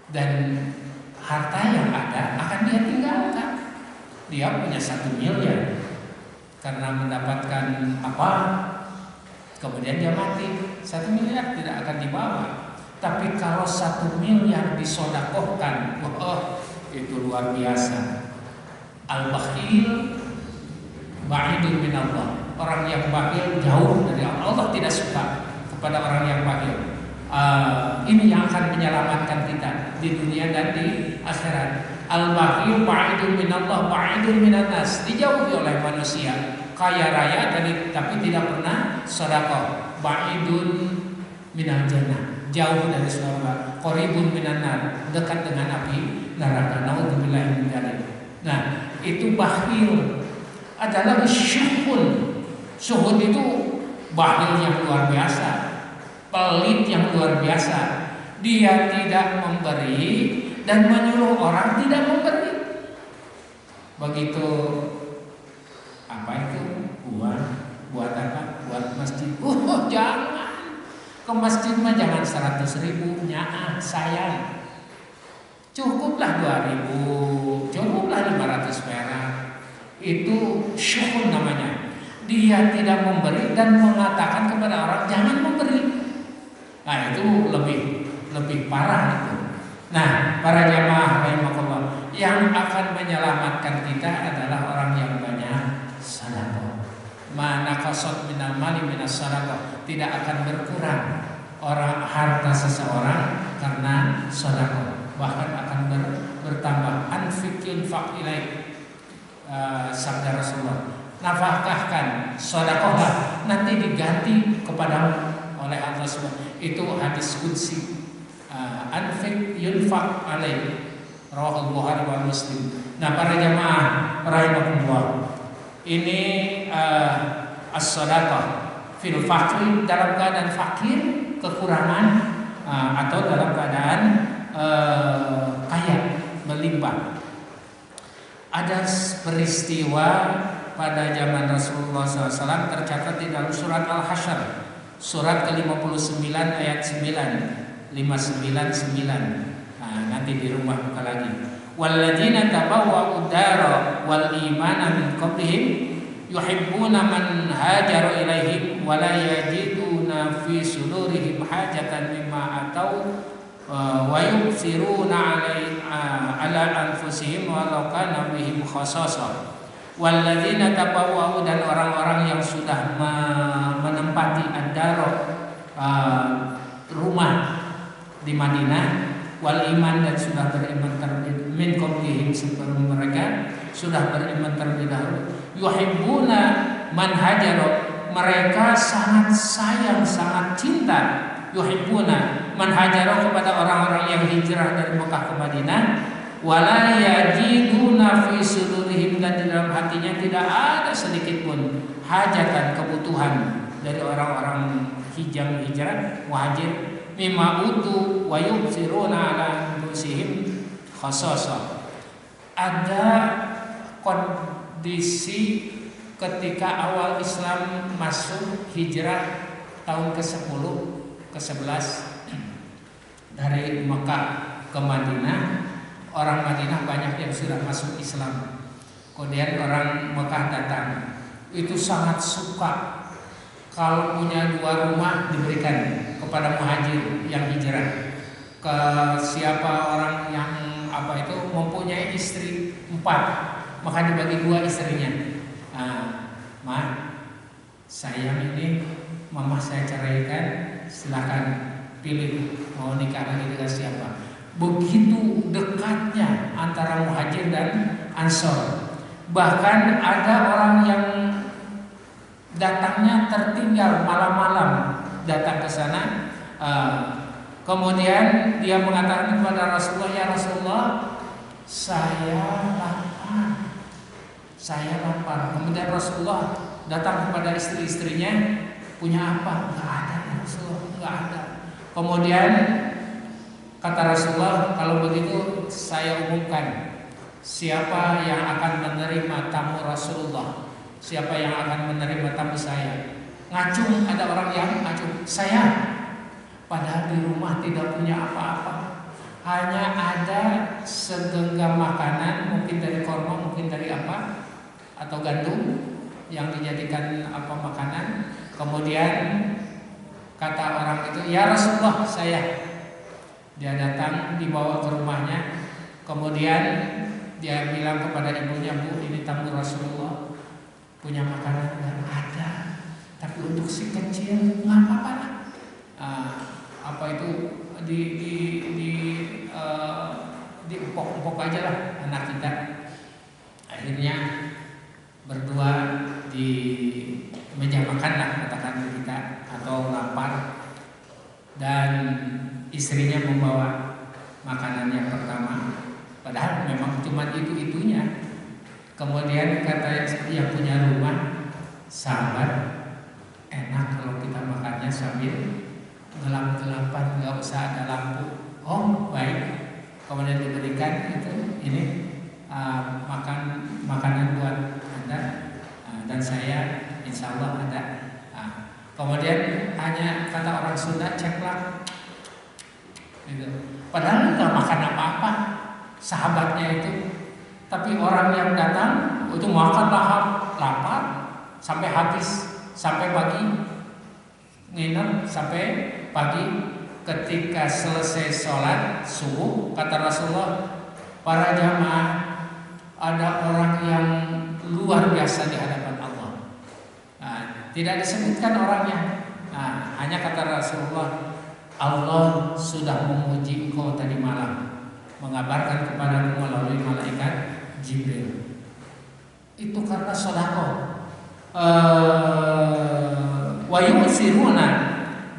Dan harta yang ada akan dia tinggalkan. Dia punya 1 miliar karena mendapatkan apa, kemudian dia mati, 1 miliar tidak akan dibawa. Tapi kalau 1 miliar disedekahkan, itu luar biasa. Al-bakhil ba'idun min Allah. Orang yang bakhil jauh dari Allah. Allah tidak suka kepada orang yang bakhil. Ini yang akan menyelamatkan kita di dunia dan di akhirat. Al-bakhil ba'idun min Allah, ba'idun minan nas. Dijauhi oleh manusia. Kaya raya tapi tidak pernah sedekah. Ba'idun minal jannah, jauh dari surga. Qaribun minan nar, dekat dengan api neraka. Nauzubillahi min dzalik. Nah, itu bakhil. Ada lagi syuhud. Syuhud itu bakhil yang luar biasa, pelit yang luar biasa. Dia tidak memberi dan menyuruh orang tidak memberi. Begitu apa itu? Buat apa? Buat masjid. Jangan. Ke masjid mah jangan 100.000, sayang. Cukuplah 2.000, cukuplah 500 perak. Itu syukur namanya. Dia tidak memberi dan mengatakan kepada orang jangan memberi. Nah, itu lebih parah itu. Nah, para jamaah rahimakumullah, yang akan menyelamatkan kita adalah orang yang banyak sedekah. Mana qasad minal mali minas sedekah, tidak akan berkurang orang harta seseorang karena sedekah, bahkan akan bertambah. Anfiqil faqilai, sabda Rasulullah, nafkahkan, sedekahlah, nanti diganti kepada oleh Allah SWT. Itu hadis qudsi. Anfiq yunfaq alaih, rawahu Bukhari wa Muslim. Nah, para jamaah rahimakumullah, ini as-sadaqah fil faqir, dalam keadaan fakir, kekurangan, atau dalam keadaan kaya, melimpah. Ada peristiwa pada zaman Rasulullah SAW tercatat di dalam surat Al-Hasyr, surat ke-59 ayat 9, 599. Nah, nanti di rumah buka lagi. Walladzina tabawwa'ud dara wal imana min qablihim yuhibbuna man hajara ilaihim wa la yajiduna fi sudurihim hajatan mimma atau wa yusiruna ala anfusihim walau kana bihim khassasah. Walladzina tabawwa'u, dan orang-orang yang sudah menempati ad-dar, rumah di Madinah, wal iman, dan sudah beriman terlebih min qablihim, sebelum mereka sudah beriman terlebih dahulu. Yuhibbuna man hajara, mereka sangat sayang, sangat cinta. Yuhibbuna man hajara, kepada orang-orang yang hijrah dari Mekah ke Madinah. Wala yajiduna fi sudurihim, dan di dalam hatinya tidak ada sedikit pun hajatan, kebutuhan dari orang-orang hijrah muhajir, mimma utu wa yubsiruna ala anfusihim khassasah. Ada kondisi ketika awal Islam masuk hijrah tahun ke-10 ke-11 dari Mekah ke Madinah. Orang Madinah banyak yang sudah masuk Islam. Kemudian orang Mekah datang, itu sangat suka kalau punya 2 rumah diberikan kepada muhajir yang hijrah. Ke siapa orang yang mempunyai istri 4, maka dibagi 2 istrinya. Ma, saya ini mama saya ceraikan, silakan pilih mau nikah lagi dengan siapa. Begitu dekatnya antara muhajir dan ansor. Bahkan ada orang yang datangnya tertinggal malam-malam datang ke sana. Kemudian dia mengatakan kepada Rasulullah, ya Rasulullah, saya lapar. Kemudian Rasulullah datang kepada istri-istrinya, punya apa? Enggak ada ya Rasulullah, enggak ada. Kemudian kata Rasulullah, kalau begitu saya umumkan, siapa yang akan menerima tamu Rasulullah, siapa yang akan menerima tamu saya. Ngacung, ada orang yang ngacung, saya. Padahal di rumah tidak punya apa-apa, hanya ada segenggam makanan, mungkin dari korma, mungkin dari apa, atau gandum yang dijadikan makanan. Kemudian kata orang itu, ya Rasulullah, saya. Dia datang, dibawa ke rumahnya. Kemudian dia bilang kepada ibunya, Bu, ini tamu Rasulullah, punya makanan dan ada, tapi untuk si kecil nggak apa-apa lah. Di empok-empok aja lah anak kita. Akhirnya berdua di meja makan lah, katakan kita, atau lapar, dan istrinya membawa makanan yang pertama, padahal memang cuma itu-itunya. Kemudian kata yang punya rumah, sahabat, enak kalau kita makannya sambil gelap-gelapan, nggak usah ada lampu. Oh baik. Kemudian diberikan ini makanan buat Anda dan saya, insya Allah ada. Kemudian hanya kata orang Sunda, ceklak. Gitu. Padahal nggak makan apa-apa sahabatnya itu, tapi orang yang datang itu makan lapar sampai habis, sampai pagi, nginep sampai pagi. Ketika selesai sholat subuh, kata Rasulullah, para jamaah, ada orang yang luar biasa di hadapan Allah. Tidak disebutkan orangnya, hanya kata Rasulullah, Allah sudah memuji engkau tadi malam, mengabarkan kepadamu melalui malaikat Jibril. Itu karena sedekah. Wa yusiruna,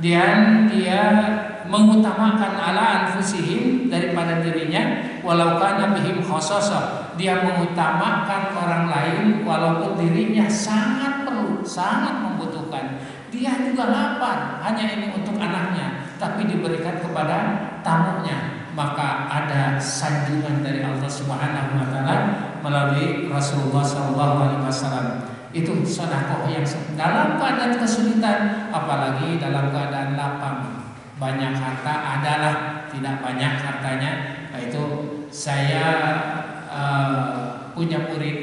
dia mengutamakan ala anfusihim, daripada dirinya, walau kana bihim khassasah, dia mengutamakan orang lain walaupun dirinya sangat perlu, sangat membutuhkan. Dia juga lapar, hanya ini untuk anaknya, tapi diberikan kepada tamunya. Maka ada sanjungan dari Allah Subhanahu wa taala melalui Rasulullah SAW. Itu sedekah yang dalam keadaan kesulitan, apalagi dalam keadaan lapang. Banyak harta adalah, tidak banyak hartanya. Itu saya punya murid,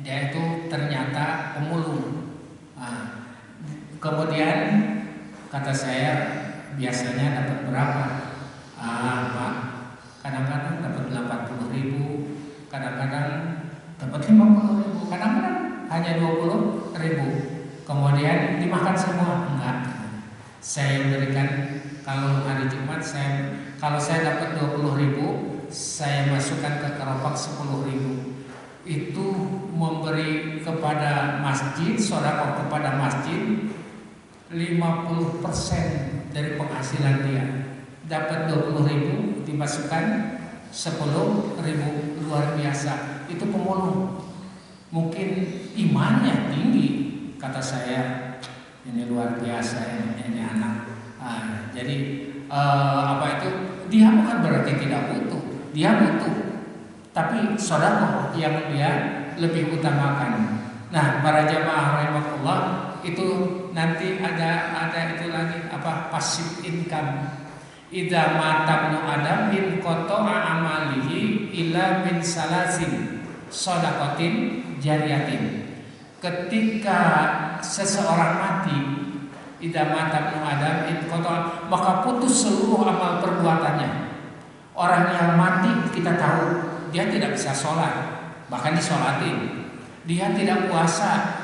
dia itu ternyata pemulung. Kemudian kata saya, biasanya dapat berapa? Pak, kadang-kadang dapat 80.000, kadang-kadang dapat 50.000, kadang-kadang hanya 20.000. Kemudian dimakan semua? Enggak. Saya berikan, kalau hari Jumat kalau saya dapat 20.000, saya masukkan ke keropak 10.000. Itu memberi kepada masjid, sedekah kepada masjid 50% dari penghasilan dia. Dapat 20.000, dimasukkan 10.000, luar biasa. Itu pemulung. Mungkin imannya tinggi, kata saya. Ini luar biasa ini anak. Jadi dia bukan berarti tidak butuh, dia butuh, tapi sedekah yang dia lebih utamakan. Nah, para jamaah rahimakumullah, itu nanti ada itu lagi passive income. Idza mata ibnu adam in qata'a amalihi illa min salasin shadaqatin jariyatin. Ketika seseorang mati, idza mata ibnu adam in qata'a, maka putus seluruh amal perbuatannya. Orang yang mati kita tahu dia tidak bisa sholat, bahkan disolatin. Dia tidak puasa,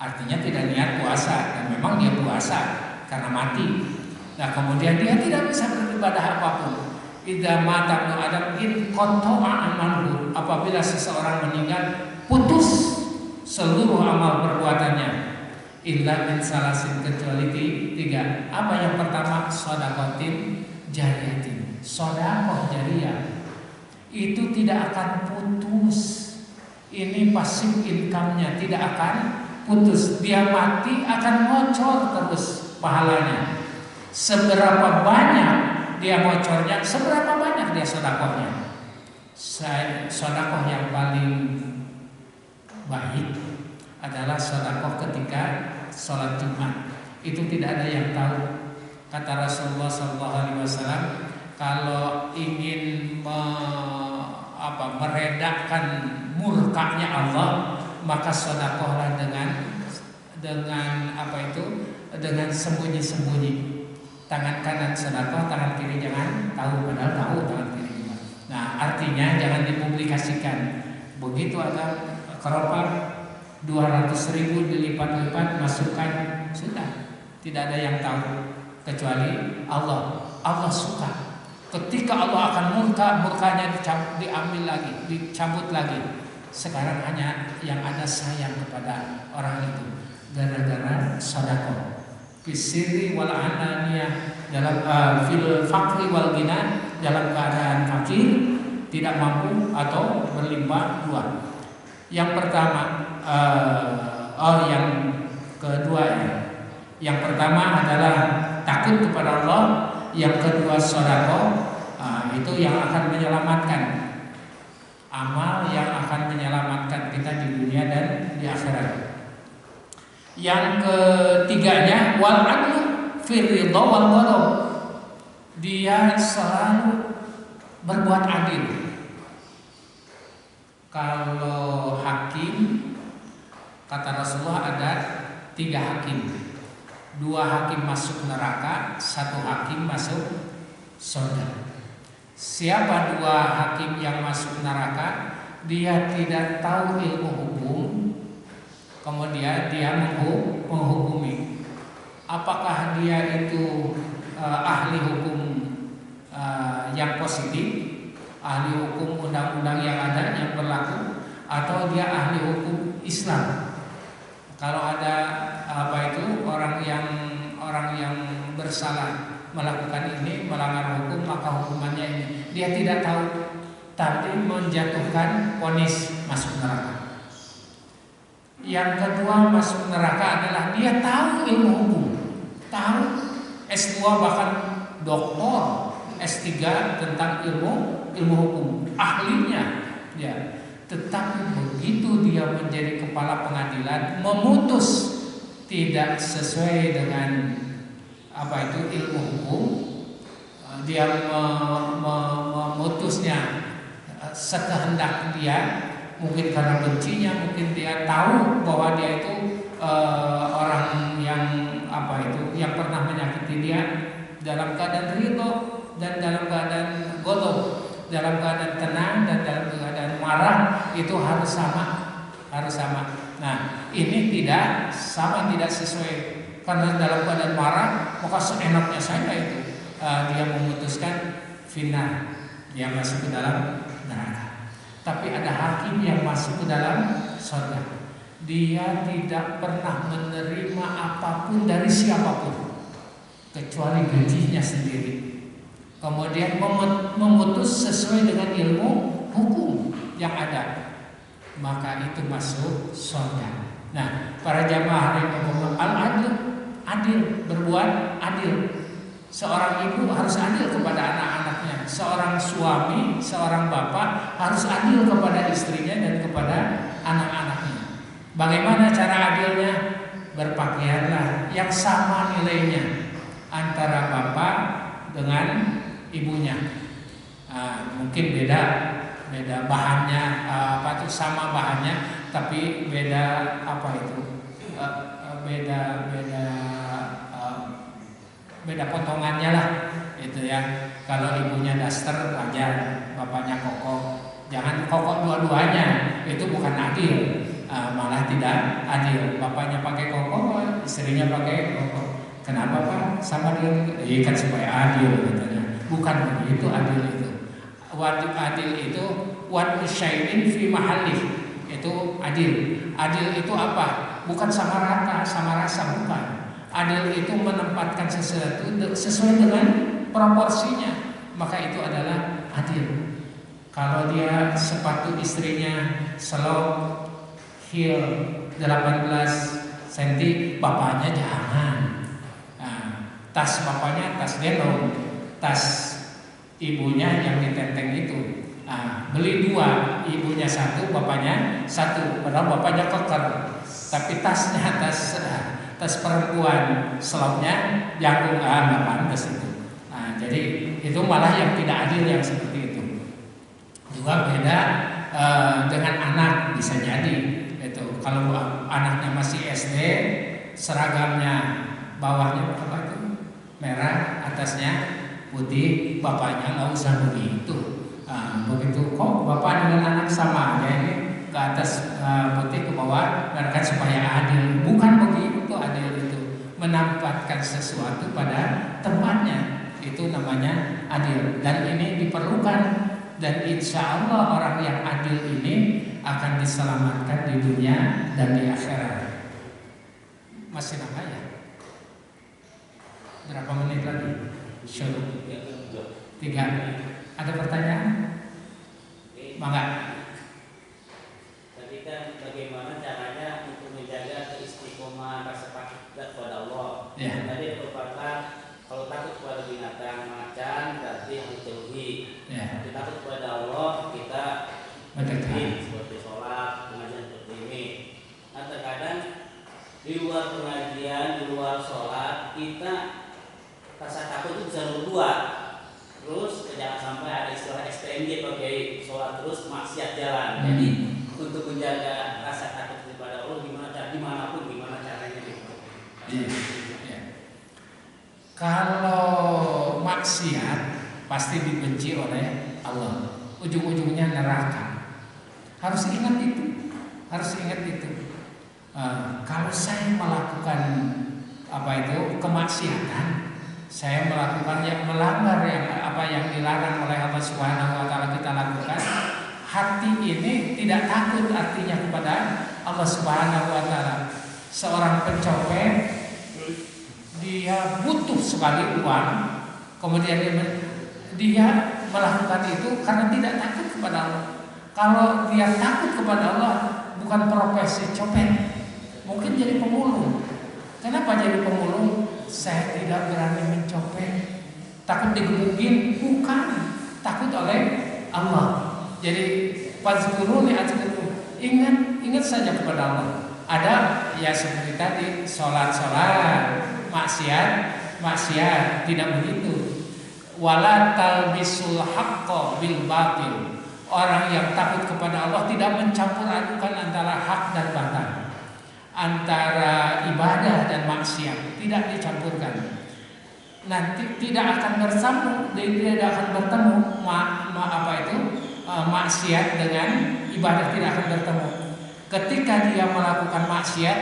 artinya tidak niat puasa, dan memang dia puasa karena mati. Nah, kemudian dia tidak bisa beribadah apapun. Idza mata ibnu adam in qata'a amaluhu, apabila seseorang meninggal putus seluruh amal perbuatannya, illa min salasin, kecuali 3. Apa yang pertama? Shadaqatin jariyatin. Sedekah jariyah itu tidak akan putus. Ini passive income-nya tidak akan putus. Dia mati akan ngocor terus pahalanya. Seberapa banyak dia ngocornya, seberapa banyak dia sedekahnya. Sedekah yang paling baik adalah sedekah ketika sholat Jumat. Itu tidak ada yang tahu. Kata Rasulullah SAW, kalau ingin meredakan murkanya Allah, maka sedekahlah dengan sembunyi-sembunyi. Tangan kanan sedekah, tangan kiri jangan tahu, padahal tahu tangan kiri juga. Nah, artinya jangan dipublikasikan. Begitu ada keropak 200.000 dilipat-lipat, masukkan, sudah, tidak ada yang tahu kecuali Allah. Allah suka. Ketika Allah akan murkanya diambil lagi, dicabut lagi. Sekarang hanya yang ada sayang kepada orang itu gara-gara sedekah. Fisiri wal ananiyah, dalam fil fakri wal ghina, dalam keadaan fakir, tidak mampu atau berlimpah dua. Yang pertama, yang kedua ya. Yang pertama adalah takut kepada Allah. Yang kedua sedekah, itu yang akan menyelamatkan, amal yang akan menyelamatkan kita di dunia dan di akhirat. Yang ketiganya wal adlu fir ridha wal ghadab. Dia selalu berbuat adil. Kalau hakim, kata Rasulullah ada 3 hakim. 2 hakim masuk neraka, 1 hakim masuk surga. Siapa 2 hakim yang masuk neraka? Dia tidak tahu ilmu hukum, kemudian dia menghukumi. Apakah dia itu ahli hukum yang positif, ahli hukum undang-undang yang ada yang berlaku, atau dia ahli hukum Islam? Kalau ada orang yang bersalah melakukan ini, melanggar hukum, maka hukumannya ini. Dia tidak tahu, tapi menjatuhkan vonis masuk neraka. Yang kedua masuk neraka adalah dia tahu ilmu hukum, tahu S2 bahkan doktor, S3 tentang ilmu hukum, ahlinya ya. Tetapi begitu dia menjadi kepala pengadilan, memutus tidak sesuai dengan ilmu hukum, dia memutusnya sekehendak dia. Mungkin karena bencinya, mungkin dia tahu bahwa dia itu orang yang yang pernah menyakiti dia, dalam keadaan ridho dan dalam keadaan ghadab, dalam keadaan tenang dan dalam keadaan marah itu harus sama, harus sama. Nah, ini tidak sama, tidak sesuai. Karena dalam keadaan marah maka seenaknya saja itu dia memutuskan final, dia masuk ke dalam neraka. Tapi ada hakim yang masuk ke dalam surga. Dia tidak pernah menerima apapun dari siapapun kecuali gajinya sendiri. Kemudian memutus sesuai dengan ilmu hukum yang ada, maka itu masuk surga. Nah, para jamaah rahimahumullah, adil, berbuat adil. Seorang ibu harus adil kepada anak-anaknya. Seorang suami, seorang bapak harus adil kepada istrinya dan kepada anak-anaknya. Bagaimana cara adilnya? Berpakaianlah yang sama nilainya antara bapak dengan ibunya. Mungkin beda bahannya, sama bahannya, tapi beda beda potongannya lah, itu ya. Kalau ibunya daster wajar, bapaknya koko. Jangan koko dua-duanya, itu bukan adil, malah tidak adil. Bapaknya pakai koko, istrinya pakai koko. Kenapa Pak? Sama dia, kan supaya adil katanya. Bukan begitu adil itu. Wajib adil itu wadu syai'in fi mahallih. Itu adil. Adil itu apa? Bukan sama rata, sama rasa, bukan. Adil itu menempatkan sesuatu sesuai dengan proporsinya, maka itu adalah adil. Kalau dia sepatu istrinya selop heel 18 cm, bapaknya jangan. Tas bapaknya tas gendong, tas ibunya yang ditenteng itu. Beli dua, ibunya satu, bapaknya satu. Padahal bapaknya keker, tapi tasnya tas perempuan, selopnya jagung, nggak pantas itu. Jadi itu malah yang tidak adil yang seperti itu. Juga beda dengan anak, bisa jadi itu. Kalau anaknya masih SD, seragamnya bawahnya apa itu? Merah, atasnya putih, bapaknya nggak usah begitu. Begitu kok bapak dengan anak sama aja ini, ke atas putih, ke bawah mereka supaya adil. Bukan begitu adil itu, menempatkan sesuatu pada tempatnya, itu namanya adil. Dan ini diperlukan, dan insya Allah orang yang adil ini akan diselamatkan di dunia dan di akhirat. Masih lama ya? Berapa menit lagi? Syukur. 3. Ada pertanyaan? Mangga. Tadi kan bagaimana caranya untuk menjaga keistiqomahan rasa takut kepada Allah. Ya. Tadi berkata kalau takut kepada binatang macan berarti harus jauhi. Ya. Tapi takut kepada Allah kita mendekat seperti sholat, pengajian seperti ini. Nah terkadang di luar pengajian, di luar sholat kita rasa takut itu bisa berbuat. Terus jangan sampai ada istilah STMJ pakai sholat terus maksiat jalan. Jadi untuk menjaga rasa takut kepada Allah dimanapun gimana caranya gitu. Ya. Kalau maksiat pasti dibenci oleh Allah. Ujung-ujungnya neraka. Harus ingat itu. Kalau saya melakukan kemaksiatan, saya melakukan yang melanggar yang dilarang oleh Allah Subhanahu wa taala kita lakukan, hati ini tidak takut artinya kepada Allah Subhanahu wa taala. Seorang pencopet dia butuh sekali uang, kemudian dia melakukan itu karena tidak takut kepada Allah. Kalau dia takut kepada Allah, bukan profesi copet, mungkin jadi pemulung. Kenapa jadi pemulung? Saya tidak berani mencopet, takut digebukin, bukan, takut oleh Allah. Jadi fazkuruni azkurkum, ingat saja kepada Allah. Ada ya seperti tadi, sholat, maksiat, tidak begitu. Wala talbisul haqqo bil batil. Orang yang takut kepada Allah tidak mencampur adukan antara hak dan batil, antara ibadah dan maksiat, tidak dicampurkan. nanti tidak akan bersambung, tidak akan bertemu maksiat dengan ibadah tidak akan bertemu. Ketika dia melakukan maksiat,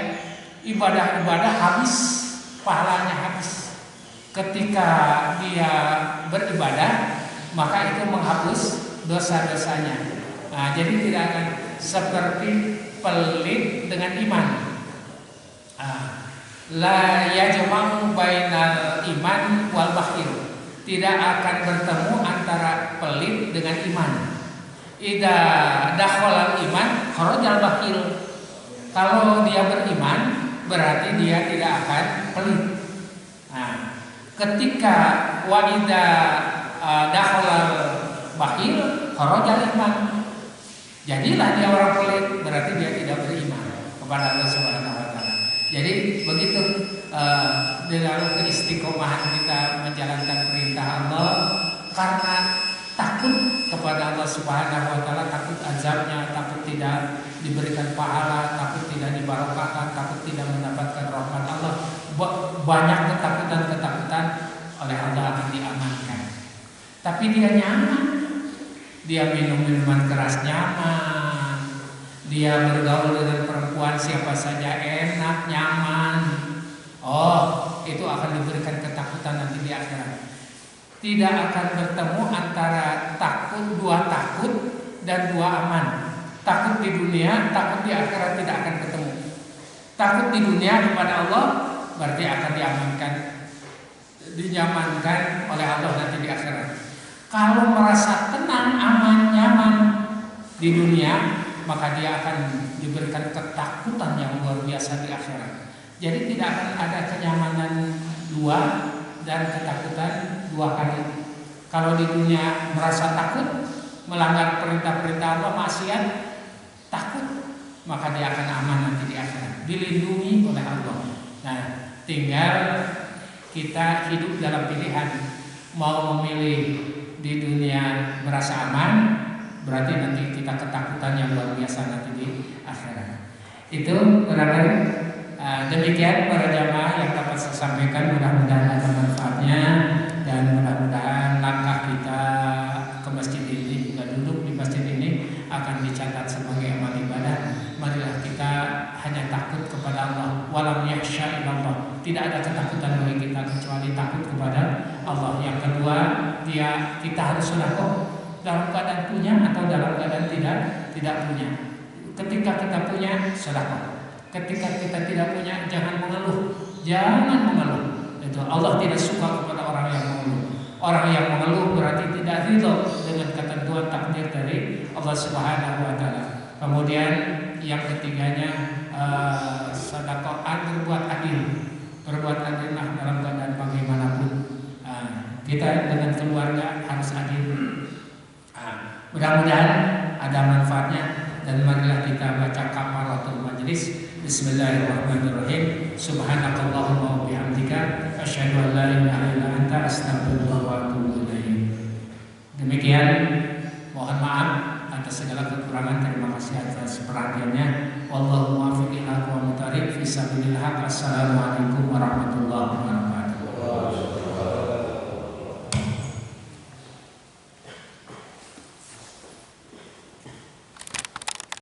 ibadah-ibadah habis, pahalanya habis. Ketika dia beribadah, maka itu menghapus dosa-dosanya. Nah, jadi tidak akan seperti pelit dengan iman. La yajma'u bainal iman wal bakhil. Tidak akan bertemu antara pelit dengan iman. Idza dakhalal iman kharajal bakhil. Kalau dia beriman berarti dia tidak akan pelit. Nah, ketika wa idza dakhalal bakhil kharajal iman. Jadilah dia orang pelit, berarti dia tidak beriman kepada Allah Subhanahu wa taala. Jadi begitu dalam keistiqomahan kita menjalankan perintah Allah karena takut kepada Allah Subhanahu wa taala, takut azabnya, takut tidak diberikan pahala, takut tidak dibarokahkan, takut tidak mendapatkan rahmat Allah. Banyak ketakutan-ketakutan oleh Allah akan diamankan. Tapi dia nyaman. Dia minum minuman keras nyaman. Dia bergaul dengan perempuan siapa saja enak, nyaman. Oh, itu akan diberikan ketakutan nanti di akhirat. Tidak akan bertemu antara dua takut dan dua aman. Takut di dunia, takut di akhirat tidak akan ketemu. Takut di dunia kepada Allah berarti akan dinyamankan oleh Allah nanti di akhirat. Kalau merasa tenang, aman, nyaman di dunia, maka dia akan diberikan ketakutan yang luar biasa di akhirat. Jadi tidak akan ada kenyamanan dua dan ketakutan dua kali. Kalau di dunia merasa takut, melanggar perintah-perintah Allah, maksiat, takut, maka dia akan aman nanti di akhirat, dilindungi oleh Allah. Nah, tinggal kita hidup dalam pilihan, mau memilih di dunia merasa aman, berarti nanti kita ketakutan yang luar biasa nanti di akhirat. Itu barangkali demikian para jamaah yang dapat saya sampaikan, mudah-mudahan ada manfaatnya dan mudah-mudahan langkah kita ke masjid ini, juga duduk di masjid ini akan dicatat sebagai amal ibadah. Marilah kita hanya takut kepada Allah, walam yakhsha illallah. Tidak ada ketakutan bagi kita kecuali takut kepada Allah. Yang kedua, kita harus sedekah dalam keadaan punya atau dalam keadaan tidak punya. Ketika kita punya, sedekah. Ketika kita tidak punya, jangan mengeluh. Jangan mengeluh. Itu Allah tidak suka kepada orang yang mengeluh. Orang yang mengeluh berarti tidak ridho dengan ketentuan takdir dari Allah Subhanahu wa taala. Kemudian yang ketiganya sedekah, berbuat adil. Berbuat adillah dalam keadaan bagaimanapun. Kita dengan keluarga harus adil. Mudah-mudahan ada manfaatnya dan marilah kita baca kafaratul majlis. Bismillahirrahmanirrahim. Subhanakallahumma wa bihamdika asyhadu an la ilaha illa anta astaghfiruka wa atubu ilaik. Demikian, mohon maaf atas segala kekurangan. Terima kasih atas perhatiannya. Wallahu muwaffiq ila aqwamit thoriq fi sabilillah. Assalamualaikum warahmatullahi wabarakatuh.